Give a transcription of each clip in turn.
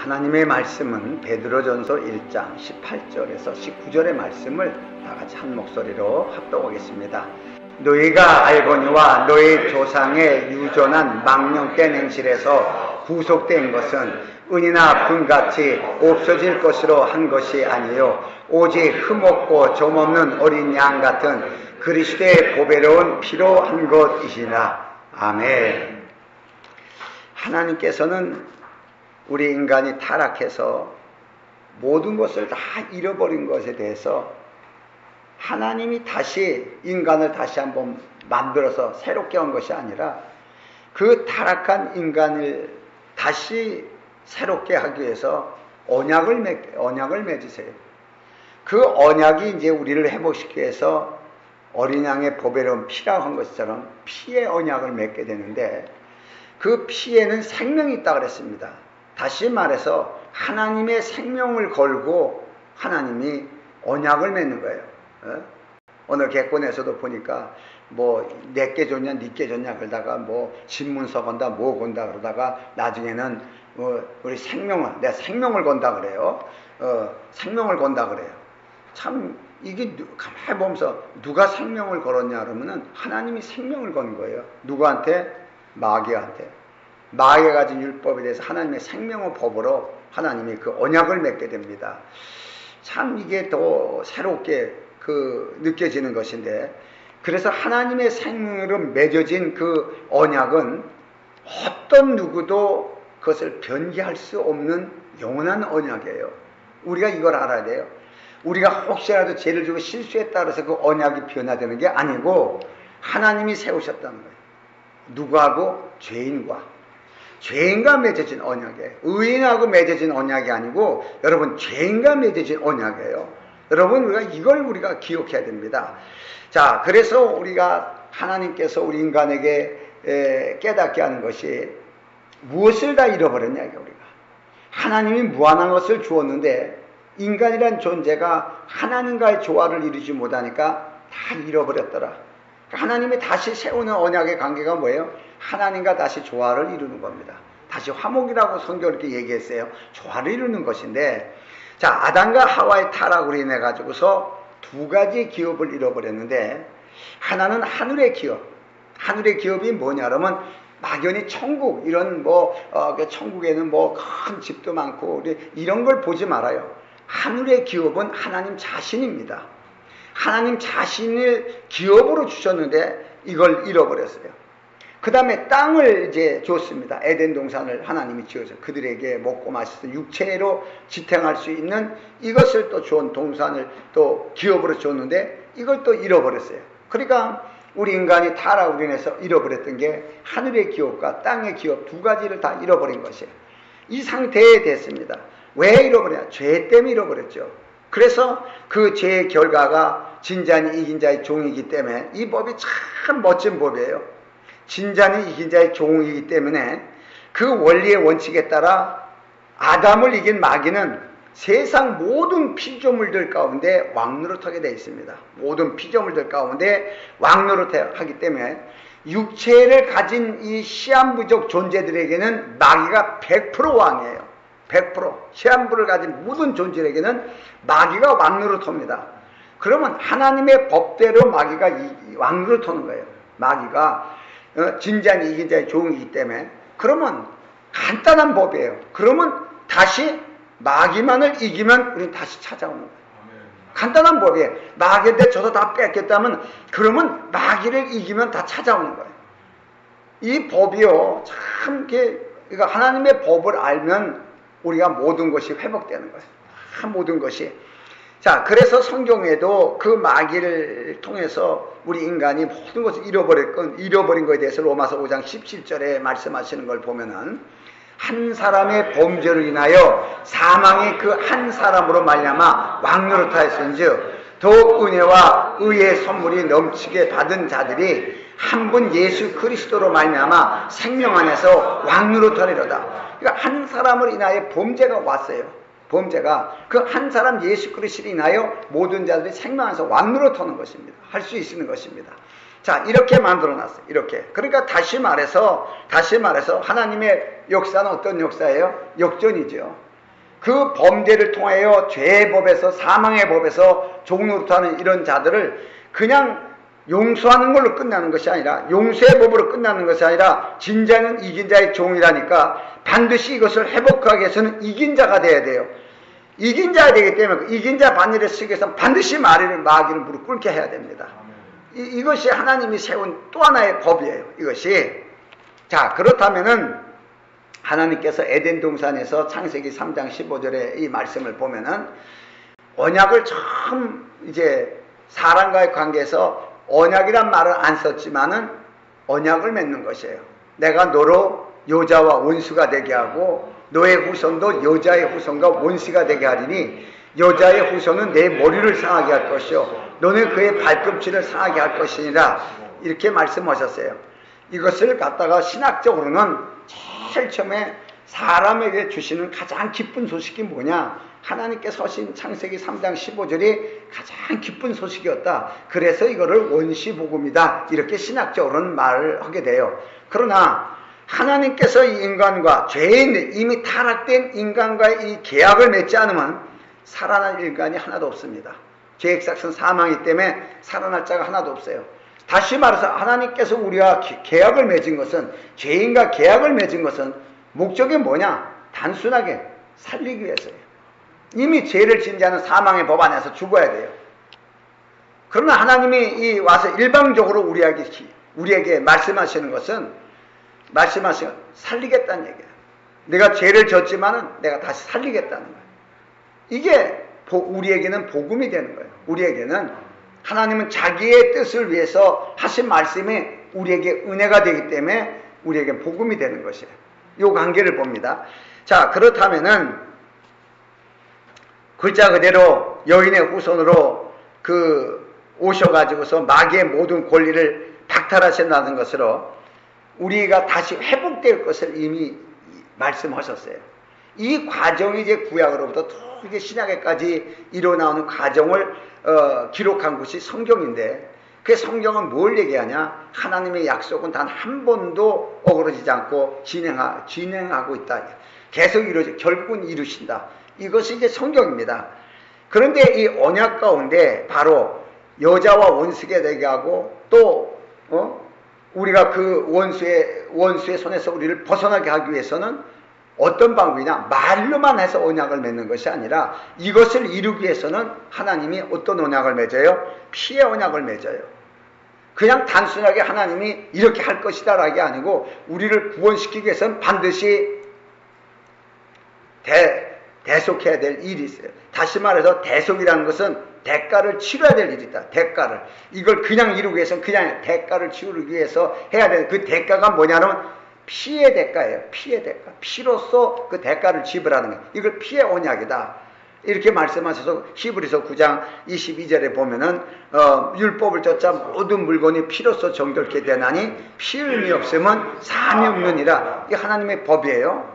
하나님의 말씀은 베드로전서 1장 18절에서 19절의 말씀을 다 같이 한 목소리로 합독하겠습니다. 너희가 알거니와 너희 조상의 유전한 망령된 행실에서 구속된 것은 은이나 금같이 없어질 것으로 한 것이 아니요 오직 흠없고 점없는 어린 양 같은 그리스도의 보배로운 피로 한 것이시라. 아멘. 하나님께서는 우리 인간이 타락해서 모든 것을 다 잃어버린 것에 대해서 하나님이 다시 인간을 다시 한번 만들어서 새롭게 한 것이 아니라 그 타락한 인간을 다시 새롭게 하기 위해서 언약을 맺으세요. 그 언약이 이제 우리를 회복시키기 위해서 어린 양의 보배로운 피라고 한 것처럼 피의 언약을 맺게 되는데 그 피에는 생명이 있다고 그랬습니다. 다시 말해서 하나님의 생명을 걸고 하나님이 언약을 맺는 거예요. 오늘 개콘에서도 보니까 뭐 내게 줬냐 니께 줬냐 그러다가 뭐 신문서 건다 뭐 건다 그러다가 나중에는 우리 내 생명을 건다 그래요. 생명을 건다 그래요. 참 이게 가만히 보면서 누가 생명을 걸었냐 그러면은 하나님이 생명을 건 거예요. 누구한테? 마귀한테. 마귀가 가진 율법에 대해서 하나님의 생명의 법으로 하나님이 그 언약을 맺게 됩니다. 참 이게 더 새롭게 느껴지는 것인데, 그래서 하나님의 생명으로 맺어진 그 언약은 어떤 누구도 그것을 변개할 수 없는 영원한 언약이에요. 우리가 이걸 알아야 돼요. 우리가 혹시라도 죄를 지고 실수했다 그래서 그 언약이 변화되는 게 아니고 하나님이 세우셨다는 거예요. 누구하고? 죄인과 맺어진 언약이에요. 의인하고 맺어진 언약이 아니고 여러분 죄인과 맺어진 언약이에요. 여러분 우리가 기억해야 됩니다. 자, 그래서 우리가 하나님께서 우리 인간에게 깨닫게 하는 것이 무엇을 다 잃어버렸냐 우리가. 하나님이 무한한 것을 주었는데 인간이란 존재가 하나님과의 조화를 이루지 못하니까 다 잃어버렸더라. 하나님이 다시 세우는 언약의 관계가 뭐예요? 하나님과 다시 조화를 이루는 겁니다. 다시 화목이라고 성경을 이렇게 얘기했어요. 조화를 이루는 것인데, 자, 아담과 하와의 타락으로 인해 가지고서 두 가지 기업을 잃어버렸는데, 하나는 하늘의 기업. 하늘의 기업이 뭐냐 그러면 막연히 천국, 이런 천국에는 큰 집도 많고 이런 걸 보지 말아요. 하늘의 기업은 하나님 자신입니다. 하나님 자신을 기업으로 주셨는데 이걸 잃어버렸어요. 그 다음에 땅을 이제 줬습니다. 에덴 동산을 하나님이 지어서 그들에게 먹고 마시던 육체로 지탱할 수 있는 이것을 또 주온 동산을 또 기업으로 줬는데 이걸 또 잃어버렸어요. 그러니까 우리 인간이 타락으로 인해서 잃어버렸던 게 하늘의 기업과 땅의 기업 두 가지를 다 잃어버린 것이에요. 이 상태에 됐습니다. 왜 잃어버렸냐? 죄 때문에 잃어버렸죠. 그래서 그 죄의 결과가 진자니 이긴 자의 종이기 때문에 이 법이 참 멋진 법이에요. 진자니 이긴 자의 종이기 때문에 그 원리의 원칙에 따라 아담을 이긴 마귀는 세상 모든 피조물들 가운데 왕노릇하게 되어 있습니다. 모든 피조물들 가운데 왕노릇하기 때문에 육체를 가진 이 시한부적 존재들에게는 마귀가 100% 왕이에요. 100% 시한부를 가진 모든 존재에게는 마귀가 왕노릇합니다. 그러면 하나님의 법대로 마귀가 왕노릇하는 거예요. 마귀가 진자니 이긴 자의 종이기 때문에. 그러면 간단한 법이에요. 그러면 다시 마귀만을 이기면 우리는 다시 찾아오는 거예요. 간단한 법이에요. 마귀한테 저도 다 뺏겠다면 그러면 마귀를 이기면 다 찾아오는 거예요. 이 법이요 참 그러니까 하나님의 법을 알면 우리가 모든 것이 회복되는 거예요. 모든 것이. 자, 그래서 성경에도 그 마귀를 통해서 우리 인간이 모든 것을 잃어버린 것에 대해서 로마서 5장 17절에 말씀하시는 걸 보면은 한 사람의 범죄로 인하여 사망이 그 한 사람으로 말미암아 왕노릇하였은즉 더욱 은혜와 의의 선물이 넘치게 받은 자들이 한 분 예수 그리스도로 말미암아 생명 안에서 왕노릇하리로다. 그러니까 한 사람을 인하여 범죄가 왔어요. 범죄가 그 한 사람 예수 그리스도로 인하여 모든 자들이 생명 안에서 왕노릇하는 것입니다. 할 수 있는 것입니다. 자, 이렇게 만들어놨어요. 이렇게. 그러니까 다시 말해서 하나님의 역사는 어떤 역사예요? 역전이죠. 그 범죄를 통하여 죄의 법에서 사망의 법에서 종노릇하는 이런 자들을 그냥 용서하는 걸로 끝나는 것이 아니라, 용서의 법으로 끝나는 것이 아니라 진짜는 이긴 자의 종이라니까 반드시 이것을 회복하기 위해서는 이긴 자가 돼야 돼요. 이긴 자가 되기 때문에 이긴 자 반열에 쓰기 위해서는 반드시 마귀를 무릎 꿇게 해야 됩니다. 이것이 하나님이 세운 또 하나의 법이에요. 이것이. 자, 그렇다면은 하나님께서 에덴 동산에서 창세기 3장 15절에 이 말씀을 보면은 언약을 처음 이제 사람과의 관계에서 언약이란 말을 안 썼지만은 언약을 맺는 것이에요. 내가 너로 여자와 원수가 되게 하고 너의 후손도 여자의 후손과 원수가 되게 하리니 여자의 후손은 내 머리를 상하게 할 것이요 너는 그의 발꿈치를 상하게 할 것이니라. 이렇게 말씀하셨어요. 이것을 갖다가 신학적으로는 제일 처음에 사람에게 주시는 가장 기쁜 소식이 뭐냐? 하나님께서 하신 창세기 3장 15절이 가장 기쁜 소식이었다. 그래서 이거를 원시복음이다. 이렇게 신학적으로는 말을 하게 돼요. 그러나 하나님께서 이 인간과 죄인, 이미 타락된 인간과의 이 계약을 맺지 않으면 살아날 인간이 하나도 없습니다. 죄의 삭은 사망이기 때문에 살아날 자가 하나도 없어요. 다시 말해서 하나님께서 우리와 계약을 맺은 것은, 죄인과 계약을 맺은 것은 목적이 뭐냐? 단순하게 살리기 위해서예요. 이미 죄를 지은 자는 사망의 법 안에서 죽어야 돼요. 그러나 하나님이 와서 일방적으로 우리에게 말씀하시는 것은, 살리겠다는 얘기예요. 내가 죄를 졌지만은 내가 다시 살리겠다는 거예요. 이게 우리에게는 복음이 되는 거예요. 우리에게는 하나님은 자기의 뜻을 위해서 하신 말씀이 우리에게 은혜가 되기 때문에 우리에게 복음이 되는 것이에요. 이 관계를 봅니다. 자, 그렇다면은 글자 그대로 여인의 후손으로 오셔가지고서 마귀의 모든 권리를 박탈하신다는 것으로 우리가 다시 회복될 것을 이미 말씀하셨어요. 이 과정이 이제 구약으로부터 이게 신약에까지 일어나오는 과정을 기록한 것이 성경인데, 그 성경은 뭘 얘기하냐? 하나님의 약속은 단 한 번도 어그러지지 않고 진행하고 있다. 계속 결국은 이루신다. 이것이 이제 성경입니다. 그런데 이 언약 가운데 바로 여자와 원수가 되게 하고 또 우리가 그 원수의 손에서 우리를 벗어나게 하기 위해서는 어떤 방법이냐? 말로만 해서 언약을 맺는 것이 아니라 이것을 이루기 위해서는 하나님이 어떤 언약을 맺어요? 피의 언약을 맺어요. 그냥 단순하게 하나님이 이렇게 할 것이다 라기 아니고 우리를 구원시키기 위해서는 반드시 대속해야 될 일이 있어요. 다시 말해서 대속이라는 것은 대가를 치러야 될 일이다. 대가를. 이걸 그냥 이루기 위해서는 그냥 대가를 치르기 위해서 해야 되는 그 대가가 뭐냐면 피의 대가예요. 피의 대가. 피로써 그 대가를 지불하는 거예요. 이걸 피의 언약이다. 이렇게 말씀하셔서 히브리서 9장 22절에 보면은 율법을 쫓아 모든 물건이 피로써 정결케 되나니 피 흘림이 없으면 사함이 없느니라. 이게 하나님의 법이에요.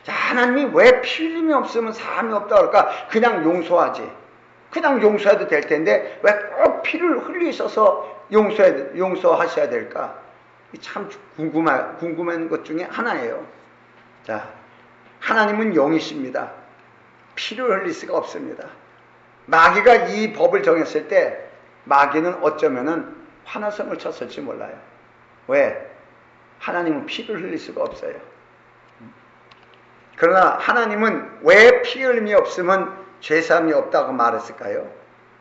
자, 하나님이 왜 피 흘림이 없으면 사함이 없다 그럴까? 그냥 용서하지. 그냥 용서해도 될 텐데 왜 꼭 피를 흘리셔서 용서하셔야 될까? 참 궁금한 것 중에 하나예요. 자, 하나님은 영이십니다. 피를 흘릴 수가 없습니다. 마귀가 이 법을 정했을 때 마귀는 어쩌면은 환호성을 쳤을지 몰라요. 왜? 하나님은 피를 흘릴 수가 없어요. 그러나 하나님은 왜 피 흘림이 없으면 죄사함이 없다고 말했을까요?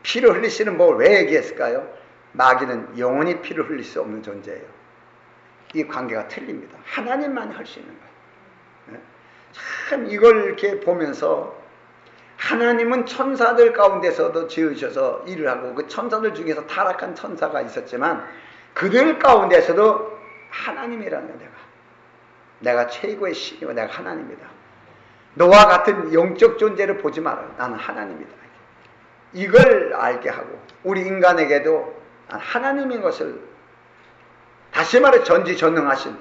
피를 흘리시는 법을 왜 얘기했을까요? 마귀는 영원히 피를 흘릴 수 없는 존재예요. 이 관계가 틀립니다. 하나님만 할 수 있는 거예요. 참 이걸 이렇게 보면서 하나님은 천사들 가운데서도 지으셔서 일을 하고 그 천사들 중에서 타락한 천사가 있었지만 그들 가운데서도 하나님이라는 거예요. 내가 최고의 신이고 내가 하나님이다. 너와 같은 영적 존재를 보지 마라. 나는 하나님이다. 이걸 알게 하고 우리 인간에게도 하나님인 것을, 다시 말해 전지전능하신,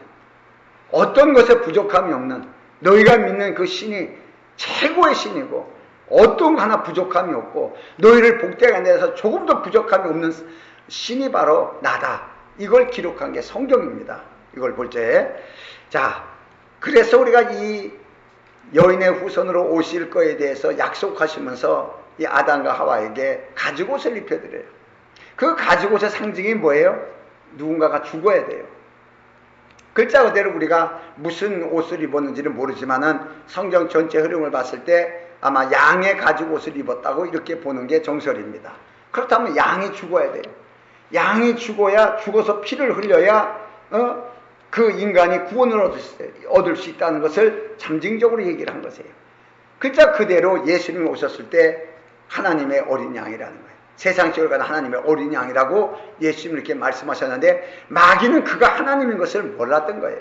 어떤 것에 부족함이 없는, 너희가 믿는 그 신이 최고의 신이고 어떤 거 하나 부족함이 없고 너희를 복되게 하는 데서 조금도 부족함이 없는 신이 바로 나다. 이걸 기록한 게 성경입니다. 이걸 볼 때. 자, 그래서 우리가 이 여인의 후손으로 오실 거에 대해서 약속하시면서 이 아담과 하와에게 가죽옷을 입혀드려요. 그 가죽옷의 상징이 뭐예요? 누군가가 죽어야 돼요. 글자 그대로 우리가 무슨 옷을 입었는지는 모르지만은 성경 전체 흐름을 봤을 때 아마 양의 가죽옷을 입었다고 이렇게 보는 게 정설입니다. 그렇다면 양이 죽어야 돼요. 양이 죽어서 피를 흘려야 그 인간이 구원을 얻을 수 있다는 것을 잠징적으로 얘기를 한 것이에요. 글자 그대로 예수님이 오셨을 때 하나님의 어린 양이라는 거예요. 세상적으로 가는 하나님의 어린 양이라고 예수님이 이렇게 말씀하셨는데 마귀는 그가 하나님인 것을 몰랐던 거예요.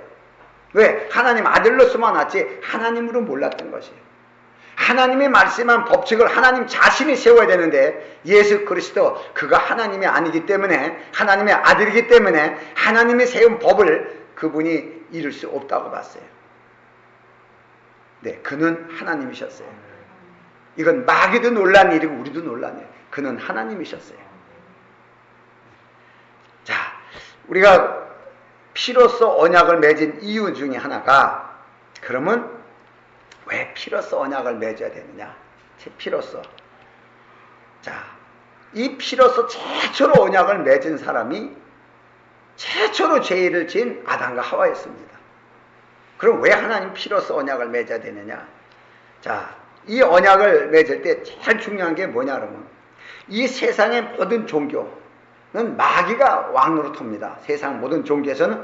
왜? 하나님 아들로서만 왔지 하나님으로 몰랐던 것이에요. 하나님이 말씀한 법칙을 하나님 자신이 세워야 되는데 예수 그리스도 그가 하나님이 아니기 때문에 하나님의 아들이기 때문에 하나님이 세운 법을 그분이 이룰 수 없다고 봤어요. 네, 그는 하나님이셨어요. 이건 마귀도 놀란 일이고 우리도 놀란 일. 그는 하나님이셨어요. 자, 우리가 피로써 언약을 맺은 이유 중에 하나가 그러면 왜 피로써 언약을 맺어야 되느냐? 피로써. 자, 이 피로써 최초로 언약을 맺은 사람이 최초로 죄를 지은 아담과 하와였습니다. 그럼 왜 하나님 피로써 언약을 맺어야 되느냐? 자, 이 언약을 맺을 때 제일 중요한 게 뭐냐 그러면 이 세상의 모든 종교는 마귀가 왕노릇합니다. 세상 모든 종교에서는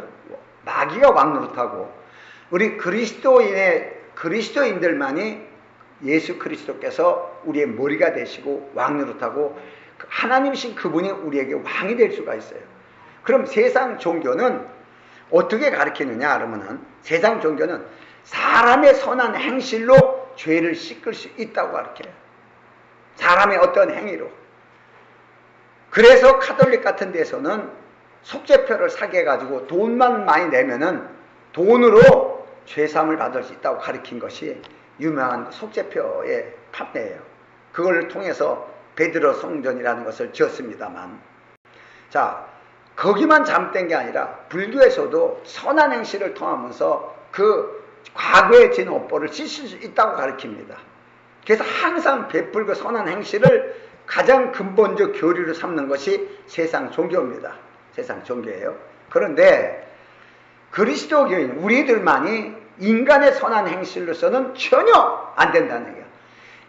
마귀가 왕노릇하고 우리 그리스도인들만이 예수 그리스도께서 우리의 머리가 되시고 왕노릇하고 하나님이신 그분이 우리에게 왕이 될 수가 있어요. 그럼 세상 종교는 어떻게 가르치느냐 그러면은 세상 종교는 사람의 선한 행실로 죄를 씻을 수 있다고 가르쳐요. 사람의 어떤 행위로. 그래서 카톨릭 같은 데서는 속죄표를 사게 해가지고 돈만 많이 내면은 돈으로 죄사함을 받을 수 있다고 가르친 것이 유명한 속죄표의 판매예요. 그걸 통해서 베드로 성전이라는 것을 지었습니다만, 자, 거기만 잘못된 게 아니라 불교에서도 선한 행실을 통하면서 그 과거에 지은 업보를 씻을 수 있다고 가르칩니다. 그래서 항상 베풀고 선한 행실을 가장 근본적 교리로 삼는 것이 세상 종교입니다. 세상 종교예요. 그런데 그리스도교인 우리들만이 인간의 선한 행실로서는 전혀 안 된다는 얘기야.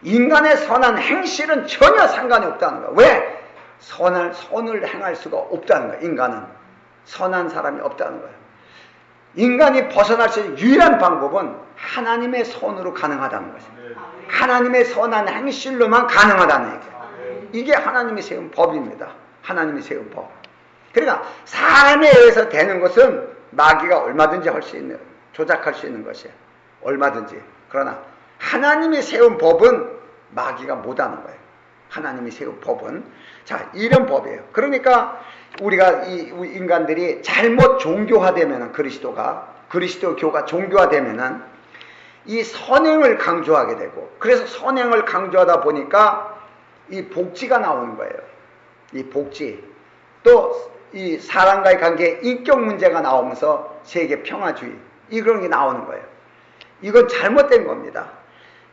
인간의 선한 행실은 전혀 상관이 없다는 거야. 왜? 선을 행할 수가 없다는 거야. 인간은 선한 사람이 없다는 거야. 인간이 벗어날 수 있는 유일한 방법은 하나님의 선으로 가능하다는 것이야. 하나님의 선한 행실로만 가능하다는 얘기야. 이게 하나님이 세운 법입니다. 하나님이 세운 법. 그러니까 사람에 의해서 되는 것은 마귀가 얼마든지 할 수 있는, 조작할 수 있는 것이에요. 얼마든지. 그러나 하나님이 세운 법은 마귀가 못하는 거예요. 하나님이 세운 법은. 자, 이런 법이에요. 그러니까 우리가 이 인간들이 잘못 종교화되면은 그리스도교가 종교화되면은 이 선행을 강조하게 되고, 그래서 선행을 강조하다 보니까 이 복지가 나오는 거예요. 이 복지. 또 이 사람과의 관계에 인격 문제가 나오면서 세계 평화주의. 이런 게 나오는 거예요. 이건 잘못된 겁니다.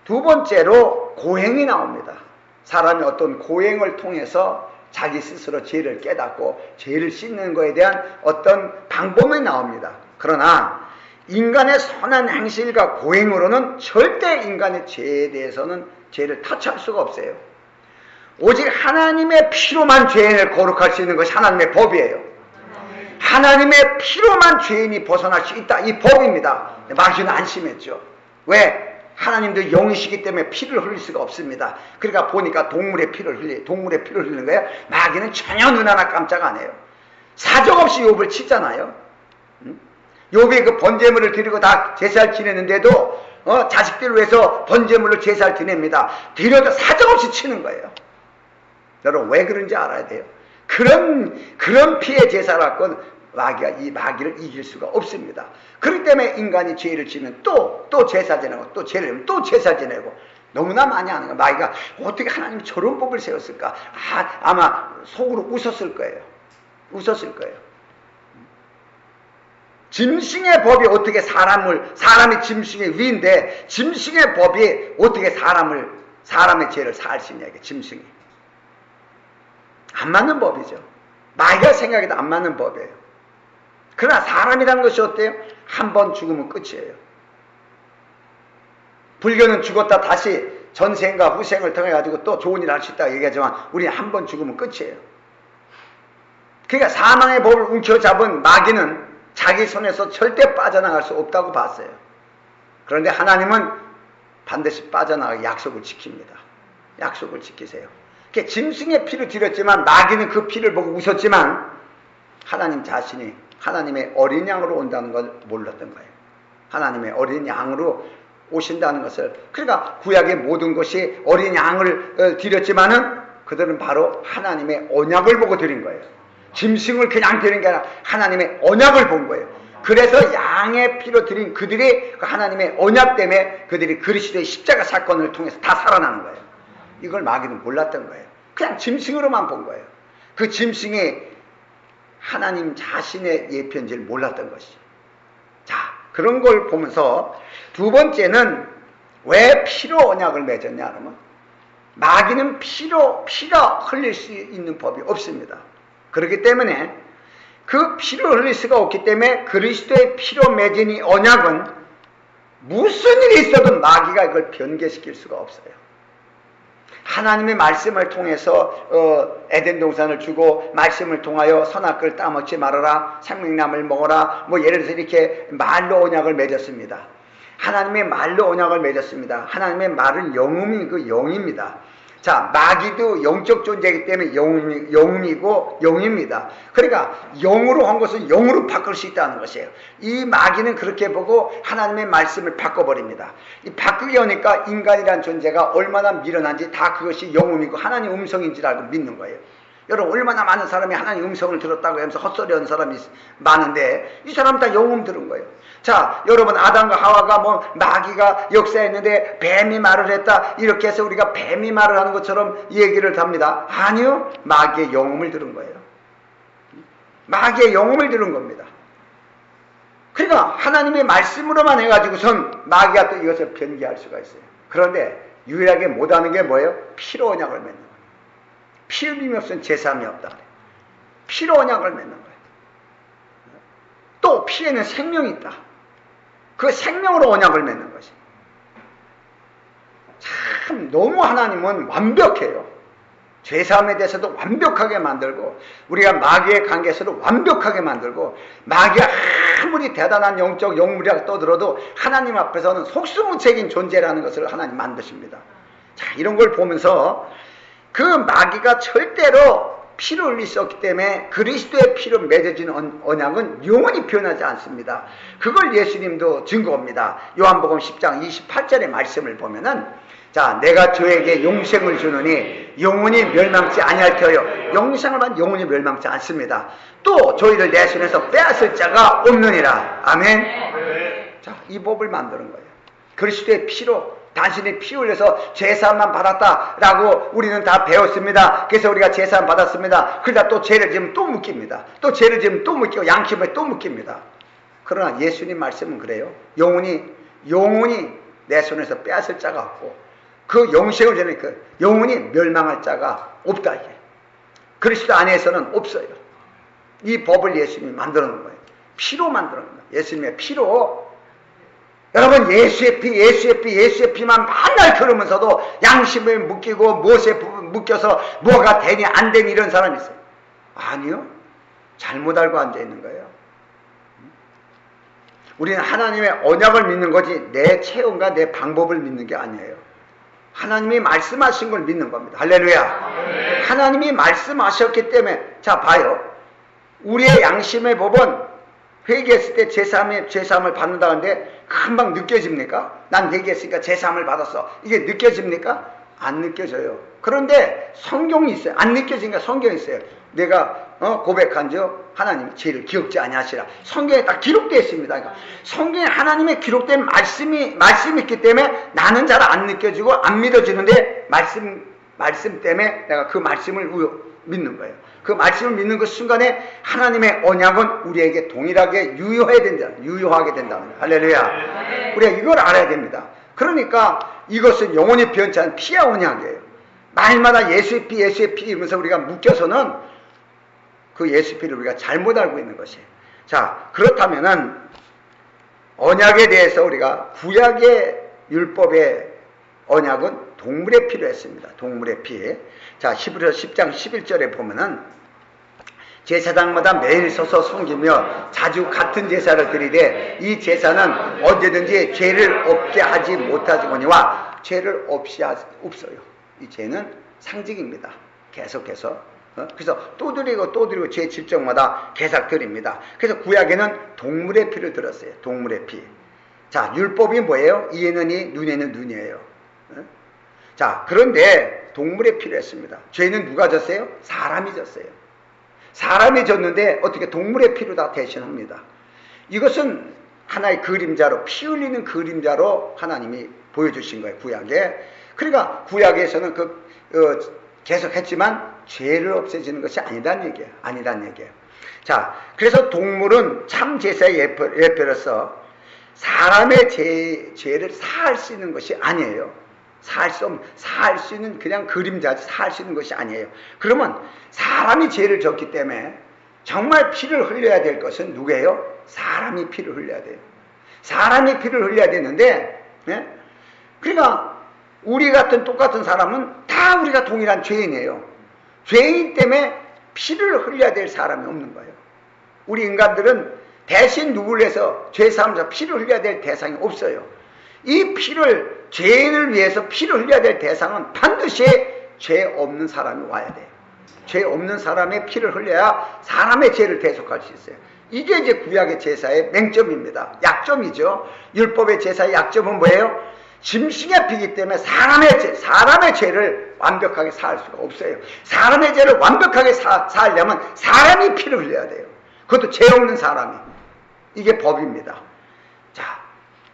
두 번째로 고행이 나옵니다. 사람이 어떤 고행을 통해서 자기 스스로 죄를 깨닫고 죄를 씻는 것에 대한 어떤 방법이 나옵니다. 그러나 인간의 선한 행실과 고행으로는 절대 인간의 죄에 대해서는 죄를 터치할 수가 없어요. 오직 하나님의 피로만 죄인을 거룩할 수 있는 것이 하나님의 법이에요. 하나님의 피로만 죄인이 벗어날 수 있다. 이 법입니다. 마귀는 안심했죠. 왜? 하나님도 영이시기 때문에 피를 흘릴 수가 없습니다. 그러니까 보니까 동물의 피를 흘리는 거예요. 마귀는 전혀 눈 하나 깜짝 안 해요. 사정없이 욥을 치잖아요. 욥이 그 번제물을 드리고 다 제사를 지내는데도 자식들을 위해서 번제물로 제사를 지냅니다. 드려도 사정없이 치는 거예요. 여러분 왜 그런지 알아야 돼요. 그런 피해 제사를 갖고 마귀가 이 마귀를 이길 수가 없습니다. 그렇기 때문에 인간이 죄를 지면 또 제사 지내고 또 죄를 지면 또 제사 지내고 너무나 많이 하는 거예요. 마귀가 어떻게 하나님이 저런 법을 세웠을까? 아마 속으로 웃었을 거예요. 짐승의 법이 어떻게 사람이 짐승의 위인데 짐승의 법이 어떻게 사람의 죄를 사할 수 있냐, 이게 짐승이. 안 맞는 법이죠. 마귀가 생각해도 안 맞는 법이에요. 그러나 사람이라는 것이 어때요? 한 번 죽으면 끝이에요. 불교는 죽었다 다시 전생과 후생을 통해 가지고 또 좋은 일을 할 수 있다고 얘기하지만 우리는 한 번 죽으면 끝이에요. 그러니까 사망의 법을 움켜잡은 마귀는 자기 손에서 절대 빠져나갈 수 없다고 봤어요. 그런데 하나님은 반드시 빠져나가기 약속을 지킵니다. 약속을 지키세요. 짐승의 피를 드렸지만 마귀는 그 피를 보고 웃었지만 하나님 자신이 하나님의 어린 양으로 온다는 걸 몰랐던 거예요. 하나님의 어린 양으로 오신다는 것을. 그러니까 구약의 모든 것이 어린 양을 드렸지만은 그들은 바로 하나님의 언약을 보고 드린 거예요. 짐승을 그냥 드린 게 아니라 하나님의 언약을 본 거예요. 그래서 양의 피로 드린 그들이 하나님의 언약 때문에 그들이 그리스도의 십자가 사건을 통해서 다 살아나는 거예요. 이걸 마귀는 몰랐던 거예요. 그냥 짐승으로만 본 거예요. 그 짐승이 하나님 자신의 예편지를 몰랐던 것이죠. 자, 그런 걸 보면서 두 번째는 왜 피로 언약을 맺었냐 그러면 마귀는 피가 흘릴 수 있는 법이 없습니다. 그렇기 때문에 그 피를 흘릴 수가 없기 때문에 그리스도의 피로 맺은 이 언약은 무슨 일이 있어도 마귀가 이걸 변개시킬 수가 없어요. 하나님의 말씀을 통해서 에덴 동산을 주고 말씀을 통하여 선악과를 따먹지 말아라, 생명나무를 먹어라, 뭐 예를 들어서 이렇게 말로 언약을 맺었습니다. 하나님의 말로 언약을 맺었습니다. 하나님의 말은 영음이 그 영입니다. 자, 마귀도 영적 존재이기 때문에 영이고 영입니다. 그러니까 영으로 한 것은 영으로 바꿀 수 있다는 것이에요. 이 마귀는 그렇게 보고 하나님의 말씀을 바꿔버립니다. 이 바꾸게 하니까 인간이란 존재가 얼마나 미련한지 다 그것이 영음이고 하나님 음성인 줄 알고 믿는 거예요. 여러분 얼마나 많은 사람이 하나님 음성을 들었다고 하면서 헛소리하는 사람이 많은데 이 사람 다 영음 들은 거예요. 자, 여러분 아담과 하와가 뭐 마귀가 역사했는데 뱀이 말을 했다 이렇게 해서 우리가 뱀이 말을 하는 것처럼 얘기를 합니다. 아니요, 마귀의 영음을 들은 거예요. 마귀의 영음을 들은 겁니다. 그러니까 하나님의 말씀으로만 해가지고선 마귀가 또 이것을 변개할 수가 있어요. 그런데 유일하게 못하는 게 뭐예요? 피로 언약을 맺는 거예요. 피 흘림이 없으면 제사함이 없다. 피로 언약을 맺는 거예요. 또 피에는 생명이 있다. 그 생명으로 언약을 맺는 것이. 참 너무 하나님은 완벽해요. 죄사함에 대해서도 완벽하게 만들고 우리가 마귀의 관계에서도 완벽하게 만들고 마귀가 아무리 대단한 영적 영물이라고 떠들어도 하나님 앞에서는 속수무책인 존재라는 것을 하나님 만드십니다. 자, 이런 걸 보면서 그 마귀가 절대로 피를 흘릴 수 없기 때문에 그리스도의 피로 맺어진 언약은 영원히 변하지 않습니다. 그걸 예수님도 증거합니다. 요한복음 10장 28절의 말씀을 보면은 자, 내가 저에게 영생을 주느니 영원히 멸망치 아니할 터요. 영생을 받은 영원히 멸망치 않습니다. 또 저희를 내 손에서 빼앗을 자가 없느니라. 아멘. 자, 이 법을 만드는 거예요. 그리스도의 피로 당신이 피 흘려서 제사함만 받았다라고 우리는 다 배웠습니다. 그래서 우리가 제사함 받았습니다. 그러다 또 죄를 지으면 또 묶입니다. 또 죄를 지으면 또 묶이고 양심에 또 묶입니다. 그러나 예수님 말씀은 그래요. 영원히 내 손에서 빼앗을 자가 없고 그 영생을 주는 그 영원히 멸망할 자가 없다. 이게 그리스도 안에서는 없어요. 이 법을 예수님이 만들어 놓은 거예요. 피로 만들어 놓은 거예요. 예수님의 피로. 여러분 예수의 피만 맨날 걸으면서도 양심에 묶이고 무엇에 묶여서 뭐가 되니 안 되니 이런 사람이 있어요. 아니요. 잘못 알고 앉아있는 거예요. 우리는 하나님의 언약을 믿는 거지 내 체험과 내 방법을 믿는 게 아니에요. 하나님이 말씀하신 걸 믿는 겁니다. 할렐루야. 네. 하나님이 말씀하셨기 때문에 자 봐요. 우리의 양심의 법은 회개했을 때 제사함을 받는다는데 금방 느껴집니까? 난 회개했으니까 제사함을 받았어. 이게 느껴집니까? 안 느껴져요. 그런데 성경이 있어요. 안 느껴지니까 성경이 있어요. 내가 고백한즉 하나님이 죄를 기억지 아니하시라. 성경에 딱 기록되어 있습니다. 그러니까 성경에 하나님의 기록된 말씀이 있기 때문에 나는 잘 안 느껴지고 안 믿어지는데 말씀 때문에 내가 그 말씀을 믿는 거예요. 그 말씀을 믿는 그 순간에 하나님의 언약은 우리에게 동일하게 유효하게 된다는 거예요. 할렐루야. 우리가 이걸 알아야 됩니다. 그러니까 이것은 영원히 변치 않은 피의 언약이에요. 말마다 예수의 피 이러면서 우리가 묶여서는 그 예수 피를 우리가 잘못 알고 있는 것이에요. 자, 그렇다면은 언약에 대해서 우리가 구약의 율법의 언약은 동물의 피로 했습니다. 동물의 피. 자, 히브리서 10장 11절에 보면은 제사장마다 매일 서서 섬기며 자주 같은 제사를 드리되 이 제사는 언제든지 죄를 없게 하지 못하지거니와 죄를 없어요. 이 죄는 상징입니다. 계속해서. 그래서 또 드리고 죄 질정마다 계속 드립니다. 그래서 구약에는 동물의 피를 들었어요. 동물의 피. 자, 율법이 뭐예요? 이에는 이, 눈에는 눈이에요. 자, 그런데 동물의 피를 했습니다. 죄는 누가 졌어요? 사람이 졌어요. 사람이 졌는데 어떻게 동물의 피로 다 대신합니다. 이것은 하나의 그림자로, 피 흘리는 그림자로 하나님이 보여주신 거예요. 구약에. 그러니까 구약에서는 계속 했지만 죄를 없애지는 것이 아니란 얘기예요. 자, 그래서 동물은 참 제사의 예표로서 사람의 죄를 사할 수 있는 것이 아니에요. 사할 수 있는 그냥 그림자지 사할 수 있는 것이 아니에요. 그러면 사람이 죄를 졌기 때문에 정말 피를 흘려야 될 것은 누구예요? 사람이 피를 흘려야 돼요. 사람이 피를 흘려야 되는데, 그러니까 우리 같은 똑같은 사람은 다 우리가 동일한 죄인이에요. 죄인 때문에 피를 흘려야 될 사람이 없는 거예요. 우리 인간들은 대신 누구를 위해서 죄사함에서 피를 흘려야 될 대상이 없어요. 이 피를, 죄인을 위해서 피를 흘려야 될 대상은 반드시 죄 없는 사람이 와야 돼요. 죄 없는 사람의 피를 흘려야 사람의 죄를 대속할 수 있어요. 이게 이제 구약의 제사의 맹점입니다. 약점이죠. 율법의 제사의 약점은 뭐예요? 짐승의 피이기 때문에 사람의 죄를 완벽하게 사할 수가 없어요. 사람의 죄를 완벽하게 사하려면 사람이 피를 흘려야 돼요. 그것도 죄 없는 사람이. 이게 법입니다. 자,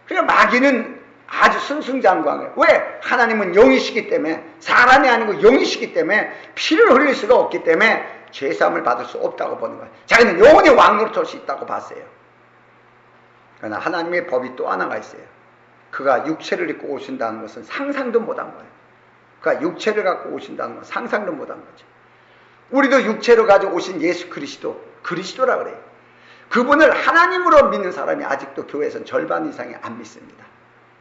그러니까 마귀는 아주 승승장구하게. 왜? 하나님은 영이시기 때문에, 사람이 아니고 영이시기 때문에 피를 흘릴 수가 없기 때문에 죄사함을 받을 수 없다고 보는 거예요. 자기는 영원히 왕노릇할 수 있다고 봤어요. 그러나 하나님의 법이 또 하나가 있어요. 그가 육체를 입고 오신다는 것은 상상도 못한 거예요. 그가 육체를 갖고 오신다는 건 상상도 못한 거죠. 우리도 육체로 가지고 오신 예수 그리스도라 그래요. 그분을 하나님으로 믿는 사람이 아직도 교회에서는 절반 이상이 안 믿습니다.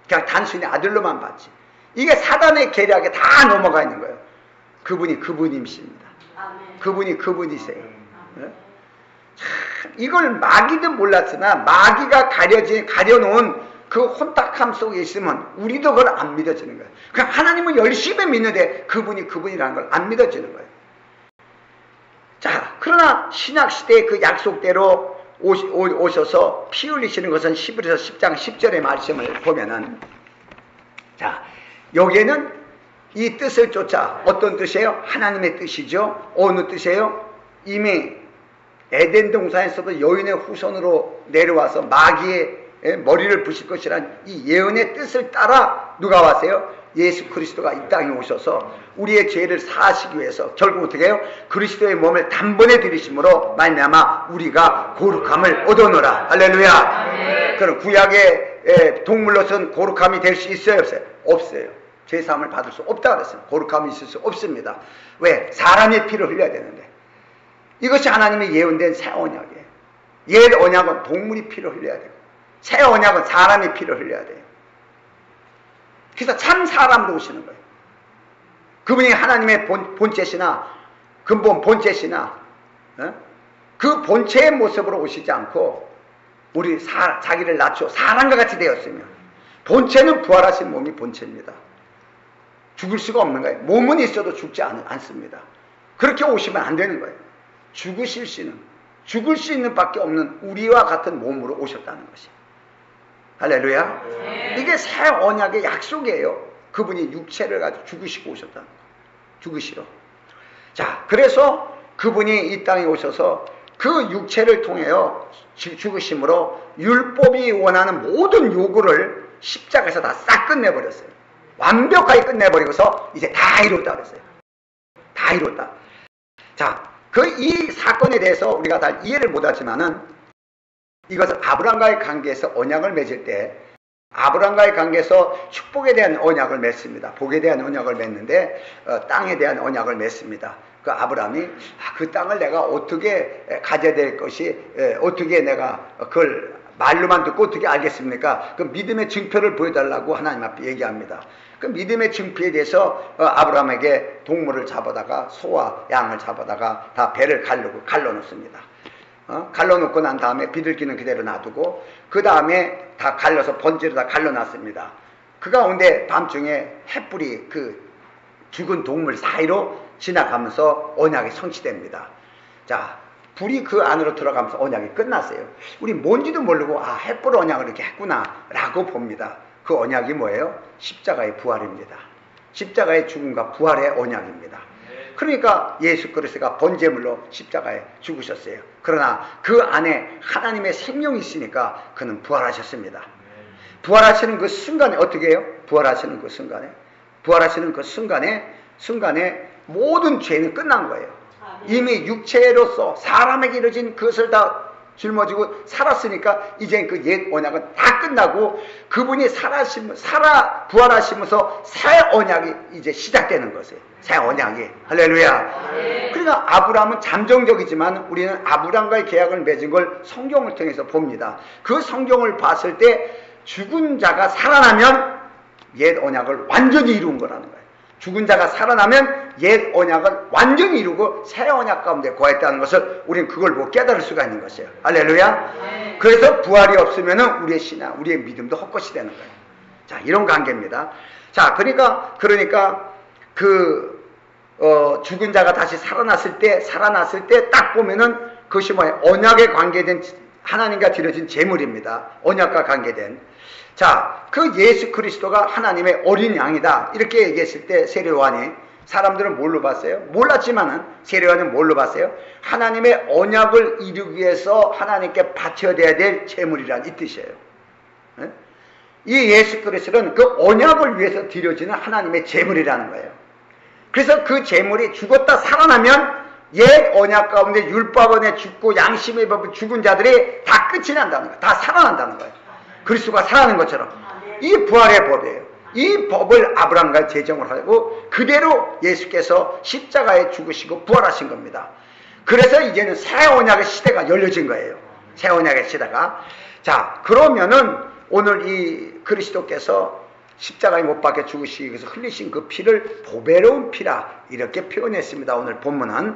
그냥 단순히 아들로만 봤지. 이게 사단의 계략에 다 넘어가 있는 거예요. 그분이 그분이십니다. 그분이 그분이세요. 네? 참, 이걸 마귀도 몰랐으나 마귀가 가려놓은 그 혼탁함 속에 있으면 우리도 그걸 안 믿어지는 거예요. 그냥 하나님은 열심히 믿는데 그분이 그분이라는 걸 안 믿어지는 거예요. 자, 그러나 신약시대의 그 약속대로 오셔서 피 흘리시는 것은 히브리서 10장 10절의 말씀을 보면은, 자, 여기에는 이 뜻을 쫓아, 어떤 뜻이에요? 하나님의 뜻이죠. 어느 뜻이에요? 이미 에덴 동산에서도 여인의 후손으로 내려와서 마귀의 머리를 부실 것이란 이 예언의 뜻을 따라 누가 왔어요? 예수 그리스도가 이 땅에 오셔서 우리의 죄를 사하시기 위해서 결국 어떻게 해요? 그리스도의 몸을 단번에 들이심으로 말미암아 우리가 거룩함을 얻어노라. 할렐루야. 그럼 구약의 동물로서는 거룩함이 될 수 있어요? 없어요? 없어요. 죄사함을 받을 수 없다 그랬어요. 거룩함이 있을 수 없습니다. 왜? 사람의 피를 흘려야 되는데. 이것이 하나님의 예언된 새 언약이에요. 옛 언약은 동물이 피를 흘려야 돼요. 새 언약은 사람이 피를 흘려야 돼요. 그래서 참 사람으로 오시는 거예요. 그분이 하나님의 본체시나 근본 본체시나 그 본체의 모습으로 오시지 않고 우리 자기를 낮춰 사람과 같이 되었으며, 본체는 부활하신 몸이 본체입니다. 죽을 수가 없는 거예요. 몸은 있어도 죽지 않습니다. 그렇게 오시면 안 되는 거예요. 죽을 수 있는 밖에 없는 우리와 같은 몸으로 오셨다는 것이에요. 할렐루야. 이게 새 언약의 약속이에요. 그분이 육체를 가지고 죽으시고 오셨다는 거예요. 죽으시러. 자, 그래서 그분이 이 땅에 오셔서 그 육체를 통하여 죽으심으로 율법이 원하는 모든 요구를 십자가에서 다 싹 끝내버렸어요. 완벽하게 끝내버리고서 이제 다 이뤘다 그랬어요. 다 이뤘다. 자, 이 사건에 대해서 우리가 다 이해를 못하지만은 이것은 아브라함과의 관계에서 언약을 맺을 때 아브라함과의 관계에서 축복에 대한 언약을 맺습니다. 복에 대한 언약을 맺는데 땅에 대한 언약을 맺습니다. 그 아브라함이 그 땅을 내가 어떻게 가져야 될 것이 어떻게 내가 그걸 말로만 듣고 어떻게 알겠습니까? 그 믿음의 증표를 보여달라고 하나님 앞에 얘기합니다. 그 믿음의 증표에 대해서 아브라함에게 동물을 잡아다가 소와 양을 잡아다가 다 배를 갈라놓습니다. 갈라놓고 난 다음에 비둘기는 그대로 놔두고 그 다음에 다 갈라서 번지로 다 갈라놨습니다. 그 가운데 밤중에 햇불이 그 죽은 동물 사이로 지나가면서 언약이 성취됩니다. 자, 불이 그 안으로 들어가면서 언약이 끝났어요. 우리 뭔지도 모르고 햇불 언약을 이렇게 했구나 라고 봅니다. 그 언약이 뭐예요? 십자가의 부활입니다. 십자가의 죽음과 부활의 언약입니다. 그러니까 예수 그리스도가 번제물로 십자가에 죽으셨어요. 그러나 그 안에 하나님의 생명이 있으니까 그는 부활하셨습니다. 부활하시는 그 순간에 어떻게 해요? 부활하시는 그 순간에 모든 죄는 끝난 거예요. 이미 육체로서 사람에게 이루어진 그것을 다 짊어지고 살았으니까 이제 그 옛 언약은 다 끝나고 그분이 부활하시면서 새 언약이 이제 시작되는 것이에요. 새 언약이. 할렐루야. 그러니까 아브라함은 잠정적이지만 우리는 아브라함과의 계약을 맺은 걸 성경을 통해서 봅니다. 그 성경을 봤을 때 죽은 자가 살아나면 옛 언약을 완전히 이룬 거라는 거예요. 죽은 자가 살아나면 옛 언약을 완전히 이루고 새 언약 가운데 거했다는 것을 우리는 그걸 못 깨달을 수가 있는 것이에요. 할렐루야. 그래서 부활이 없으면 우리의 신앙, 우리의 믿음도 헛것이 되는 거예요. 자, 이런 관계입니다. 자, 그러니까 죽은 자가 다시 살아났을 때 딱 보면은 그것이 뭐예요? 언약에 관계된 하나님과 드려진 제물입니다. 언약과 관계된. 자, 그 예수 그리스도가 하나님의 어린 양이다. 이렇게 얘기했을 때 세례요한이 사람들은 뭘로 봤어요? 몰랐지만은 세례요한은 뭘로 봤어요? 하나님의 언약을 이루기 위해서 하나님께 바쳐야 될 제물이란 이 뜻이에요. 네? 이 예수 그리스도는 그 언약을 위해서 드려지는 하나님의 제물이라는 거예요. 그래서 그 제물이 죽었다 살아나면 옛 언약 가운데 율법 안에 죽고 양심의 법을 죽은 자들이 다 끝이 난다는 거예요. 다 살아난다는 거예요. 그리스도가 살아나는 것처럼. 이 부활의 법이에요. 이 법을 아브라함과 제정을 하고 그대로 예수께서 십자가에 죽으시고 부활하신 겁니다. 그래서 이제는 새 언약의 시대가 열려진 거예요. 새 언약의 시대가. 자, 그러면은 오늘 이 그리스도께서 십자가에 못 박혀 죽으시기 위해서 흘리신 그 피를 보배로운 피라 이렇게 표현했습니다. 오늘 본문은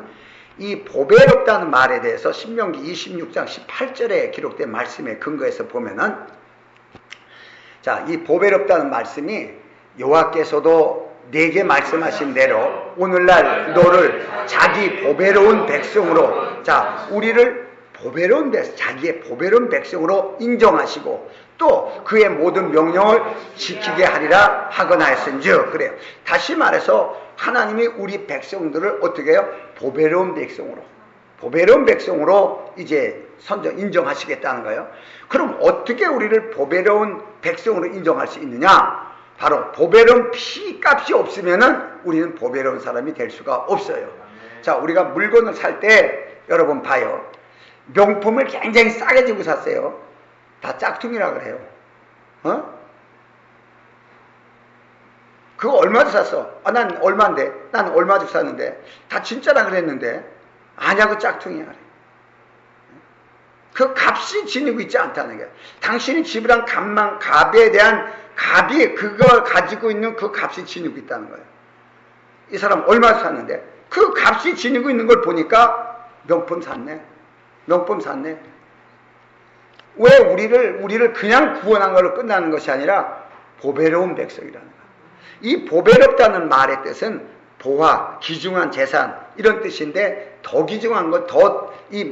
이 보배롭다는 말에 대해서 신명기 26장 18절에 기록된 말씀에 근거해서 보면은 자, 이 보배롭다는 말씀이 여호와께서도 내게 말씀하신 대로 오늘날 너를 자기 보배로운 백성으로 우리를 자기의 보배로운 백성으로 인정하시고 또 그의 모든 명령을 지키게 하리라 하거나 했은즉 그래요. 다시 말해서 하나님이 우리 백성들을 어떻게 해요? 보배로운 백성으로 이제 인정하시겠다는 거예요. 그럼 어떻게 우리를 보배로운 백성으로 인정할 수 있느냐? 바로 보배로운 피값이 없으면은 우리는 보배로운 사람이 될 수가 없어요. 자, 우리가 물건을 살 때 여러분 봐요. 명품을 굉장히 싸게 주고 샀어요. 다 짝퉁이라 그래요. 그거 얼마 주고 샀어? 난 얼마인데? 난 얼마 주고 샀는데? 다 진짜라 그랬는데? 아니야, 그 짝퉁이야. 그 값이 지니고 있지 않다는 거예요. 당신이 지불한 값에 대한 값이 그걸 가지고 있는 그 값이 지니고 있다는 거예요. 이 사람 얼마 샀는데? 그 값이 지니고 있는 걸 보니까 명품 샀네. 왜 우리를 그냥 구원한 걸로 끝나는 것이 아니라 보배로운 백성이라는 거예요. 이 보배롭다는 말의 뜻은 보화, 귀중한 재산 이런 뜻인데 더 귀중한 건 이